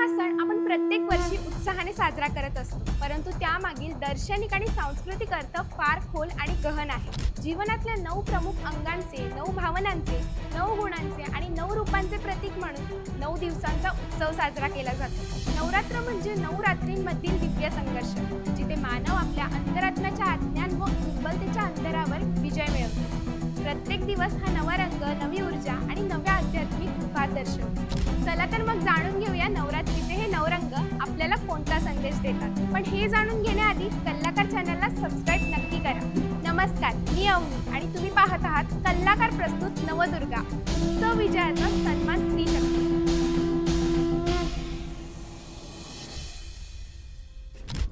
सण आपण प्रत्येक वर्षी उत्साहाने साजरा करत असतो, परंतु त्यामागील दार्शनिक आणि सांस्कृतिक अर्थ फार खोल आणि गहन आहे। जीवनातल्या 9 प्रमुख अंगांचे, 9 भावनांचे, 9 गुणांचे आणि 9 रूपांचे प्रतीक म्हणून 9 दिवसांचा उत्सव साजरा केला जातो। नवरात्र म्हणजे 9 रात्रींमधील दिव्य संघर्ष, जिथे मानव आपल्या अंतरात्म्याच्या अज्ञान व दुर्बलतेच्या अंतरावर विजय मिळवतो। प्रत्येक दिवस हा नवा रंग, नवी ऊर्जा आणि नव्या आध्यात्मिक उभार दर्शवतो। चला तर मग जाणून घेऊया नवरात्रीचे हे 9 रंग आपल्याला कोणता संदेश देतात। पण हे जाणून घेण्याआधी कल्लाकार चॅनलला सबस्क्राइब नक्की करा। नमस्कार, मी अवनी आणि तुम्ही पाहत आहात कल्लाकार प्रस्तुत नवदुर्गा उत्सव विजयाचा सन्मान स्त्री शक्ती।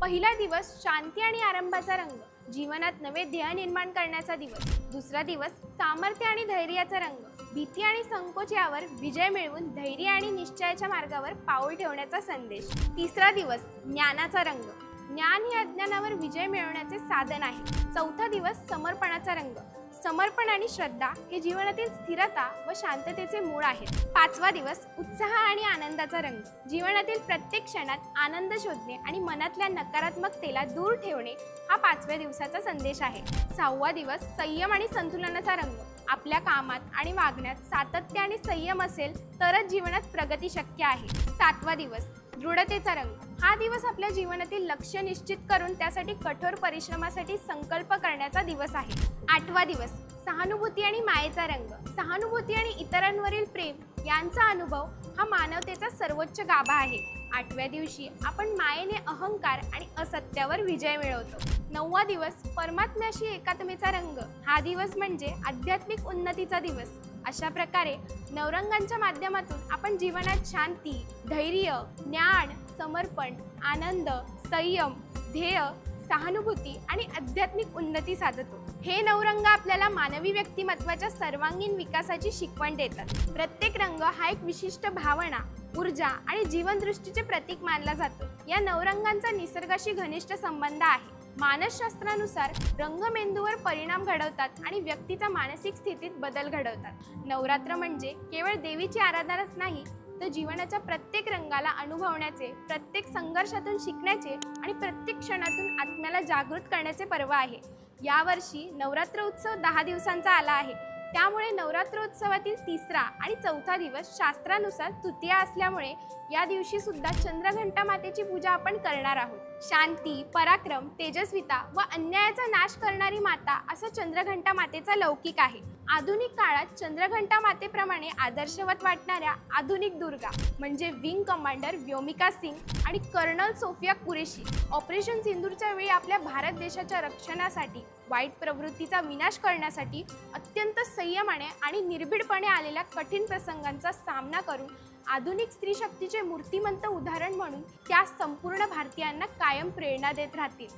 पहिला दिवस शांती आणि आरंभाचा रंग, जीवनात नवे ध्येय निर्माण करण्याचा दिवस। दुसरा दिवस सामर्थ्य आणि धैर्याचा रंग, भीती आणि संकोच यावर विजय मिळवून धैर्य आणि निश्चयाच्या मार्गावर पाऊल ठेवण्याचा संदेश। तिसरा दिवस ज्ञानाचा रंग, ज्ञान हे अज्ञानावर विजय मिळवण्याचे साधन आहे। चौथा दिवस समर्पणाचा रंग, समर्पण आणि श्रद्धा हे जीवनातील स्थिरता व शांततेचे मूळ आहेत। पाचवा दिवस उत्साह आणि आनंदाचा रंग, जीवनातील प्रत्येक क्षणात आनंद शोधणे आणि मनातल्या नकारात्मकतेला दूर ठेवणे हा 5व्या दिवसाचा संदेश आहे। सहावा दिवस संयम आणि संतुलनाचा रंग, आपल्या कामात आणि वागण्यात सातत्य आणि संयम असेल तरच जीवनात प्रगती शक्य आहे। सातवा दिवस दृढतेचा रंग, हा दिवस आपल्या जीवनातील लक्ष्य निश्चित करून त्यासाठी कठोर परिश्रमासाठी संकल्प करण्याचा दिवस आहे। आठवा दिवस सहानुभूती आणि मायेचा रंग, सहानुभूती आणि इतरांवरील प्रेम यांचा अनुभव हा मानवतेचा सर्वोच्च गाभा आहे। 8व्या दिवशी आपण मायेने अहंकार आणि असत्यावर विजय मिळवतो। 9वा दिवस परमात्म्याशी एकात्मतेचा रंग, हा दिवस म्हणजे आध्यात्मिक उन्नतीचा दिवस। अशा प्रकारे नवरंगांच्या माध्यमातून आपण जीवनात शांती, धैर्य, ज्ञान, समर्पण, आनंद, संयम, ध्येय, सहानुभूती आणि आध्यात्मिक उन्नती साधतो। हे नवरंग आपल्याला मानवी व्यक्तिमत्वाच्या सर्वांगीण विकासाची शिकवण देतात। प्रत्येक रंग हा एक विशिष्ट भावना, ऊर्जा आणि जीवनदृष्टीचे प्रतीक मानला जातो। या नवरंगांचा निसर्गाशी घनिष्ठ संबंध आहे। मानसशास्त्रानुसार रंग मेंदूवर परिणाम घडवतात आणि व्यक्तीच्या मानसिक स्थितीत बदल घडवतात। नवरात्र म्हणजे केवळ देवीची आराधनाच नाही, तर जीवनाच्या प्रत्येक रंगाला अनुभवण्याचे, प्रत्येक संघर्षातून शिकण्याचे आणि प्रत्येक क्षणातून आत्म्याला जागृत करण्याचे पर्व आहे। यावर्षी नवरात्र उत्सव 10 दिवसांचा आला आहे, त्यामुळे नवरात्रोत्सवातील तिसरा आणि चौथा दिवस शास्त्रानुसार तृतीया असल्यामुळे या दिवशी सुद्धा चंद्रघंटा मातेची पूजा आपण करणार आहोत। शांती, पराक्रम, तेजस्विता व अन्यायाचा नाश करणारी माता असा चंद्रघंटा मातेचा लौकिक आहे। आधुनिक काळात चंद्रघंटा मातेप्रमाणे आदर्शवत वाटणाऱ्या आधुनिक दुर्गा म्हणजे विंग कमांडर व्योमिका सिंग आणि कर्नल सोफिया कुरेशी ऑपरेशन सिंदूरच्या वेळी आपल्या भारत देशाच्या रक्षणासाठी, वाईट प्रवृत्तीचा विनाश करण्यासाठी अत्यंत संयमाने आणि निर्भीडपणे आलेल्या कठीण प्रसंगांचा सामना करून आधुनिक स्त्री शक्तीचे मूर्तिमंत उदाहरण म्हणून त्या संपूर्ण भारतीयांना कायम प्रेरणा देत राहतील।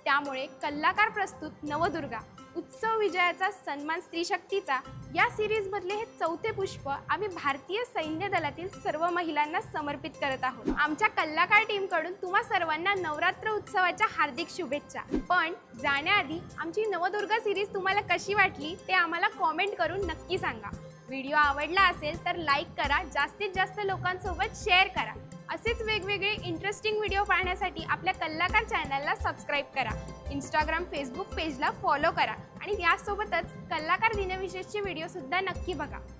त्यामुळे कल्लाकार प्रस्तुत नवदुर्गा उत्सव विजयाचा सन्मान स्त्री शक्तीचा या सिरीजमधले हे 4थे पुष्प आम्ही भारतीय सैन्य दलातील सर्व महिलांना समर्पित करत आहोत। आमच्या कल्लाकार टीमकडून तुम्हा सर्वांना नवरात्र उत्सवाच्या हार्दिक शुभेच्छा। पण जाण्याआधी आमची नवदुर्गा सिरीज तुम्हाला कशी वाटली ते आम्हाला कॉमेंट करून नक्की सांगा। व्हिडिओ आवडला असेल तर लाईक करा, जास्तीत जास्त लोकांसोबत शेअर करा। असेच वेगवेगळे इंटरेस्टिंग व्हिडिओ पाहण्यासाठी आपल्या कल्लाकार चॅनलला सबस्क्राइब करा, इंस्टाग्राम, फेसबुक पेजला फॉलो करा आणि यासोबतच कल्लाकार दिनविशेषचे व्हिडिओ सुद्धा नक्की बघा।